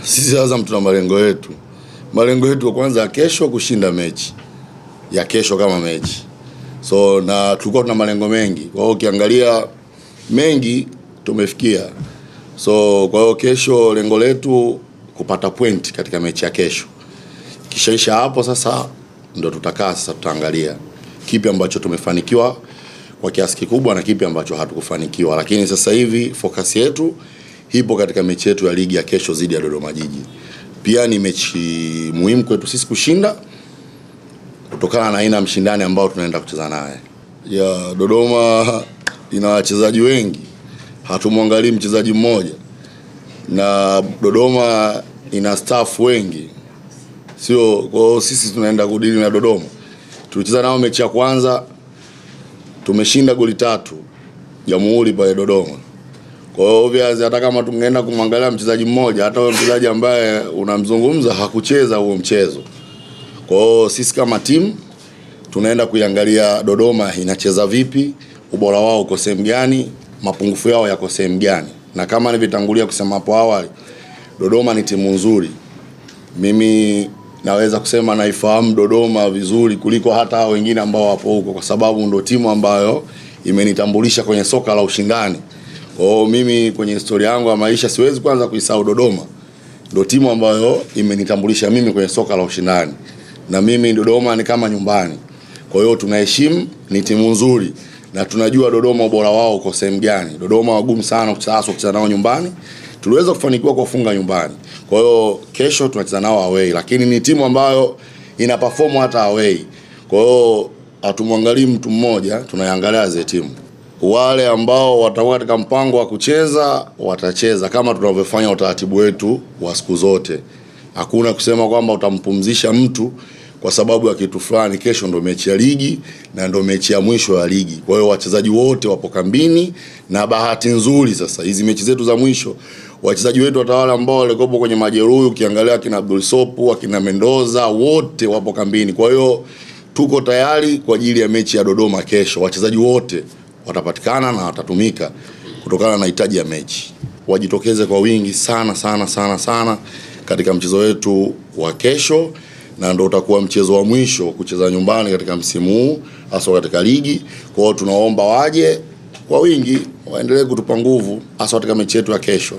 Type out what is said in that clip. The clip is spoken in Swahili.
Sisi Azam tuna malengo yetu. Malengo yetu kwanza kesho kushinda mechi. Ya kesho kama mechi. So na tulikuwa tuna malengo mengi. Kwa hiyo ukiangalia mengi tumefikia. So kwa hiyo kesho lengo letu kupata point katika mechi ya kesho. Kishaisha hapo sasa ndio tutakaa sasa tutaangalia kipi ambacho tumefanikiwa kwa kiasi kikubwa na kipi ambacho hatukufanikiwa. Lakini sasa hivi focus yetu ipo katika mechi yetu ya ligi ya kesho dhidi ya Dodoma Jiji. Pia ni mechi muhimu kwetu sisi kushinda kutokana na aina mshindani ambao tunaenda kucheza naye. Ya Dodoma ina wachezaji wengi. Hatumwangalii mchezaji mmoja. Na Dodoma ina staff wengi. Sio kwa sisi tunaenda kudili na Dodoma. Tulicheza nao mechi ya kwanza tumeshinda goli 3 Jamhuri pale Dodoma. Kwa hiyo obviously hata kama tungeenda kumwangalia mchezaji mmoja, hata huyo mchezaji ambaye unamzungumza hakucheza huo mchezo. Kwa hiyo sisi kama timu tunaenda kuiangalia Dodoma inacheza vipi, ubora wao uko sehemu gani, mapungufu yao yako sehemu gani. Na kama nilivyotangulia kusema hapo awali, Dodoma ni timu nzuri. Mimi naweza kusema naifahamu Dodoma vizuri kuliko hata wengine ambao wapo huko, kwa sababu ndio timu ambayo imenitambulisha kwenye soka la ushindani. Kwa hiyo mimi kwenye historia yangu ya maisha siwezi kwanza kuisahau Dodoma. Ndio timu ambayo imenitambulisha mimi kwenye soka la ushindani. Na mimi Dodoma ni kama nyumbani. Kwa hiyo tunaheshimu, ni timu nzuri na tunajua Dodoma ubora wao uko sehemu gani. Dodoma wagumu sana kucheza nao nyumbani. Tuliweza kufanikiwa kufunga nyumbani. Kwa hiyo kesho tunacheza nao away, lakini ni timu ambayo ina perform hata away. Kwa hiyo hatumwangalii mtu mmoja, tunaiangalia ze timu. Wale ambao watakuwa katika mpango wa kucheza watacheza kama tunavyofanya utaratibu wetu wa siku zote. Hakuna kusema kwamba utampumzisha mtu kwa sababu ya kitu fulani. Kesho ndo mechi ya ligi na ndo mechi ya mwisho ya ligi. Kwa hiyo wachezaji wote wapo kambini, na bahati nzuri sasa hizi mechi zetu za mwisho wachezaji wetu watawala ambao walikuwa kwenye majeruhi, ukiangalia kina Abdul Sopu, kina Mendoza, wote wapo kambini. Kwa hiyo tuko tayari kwa ajili ya mechi ya Dodoma kesho. Wachezaji wote watapatikana na watatumika kutokana na hitaji ya mechi. Wajitokeze kwa wingi sana katika mchezo wetu wa kesho, na ndio utakuwa mchezo wa mwisho kucheza nyumbani katika msimu huu hasa katika ligi. Kwa hiyo tunaomba waje kwa wingi, waendelee kutupa nguvu hasa katika mechi yetu ya kesho.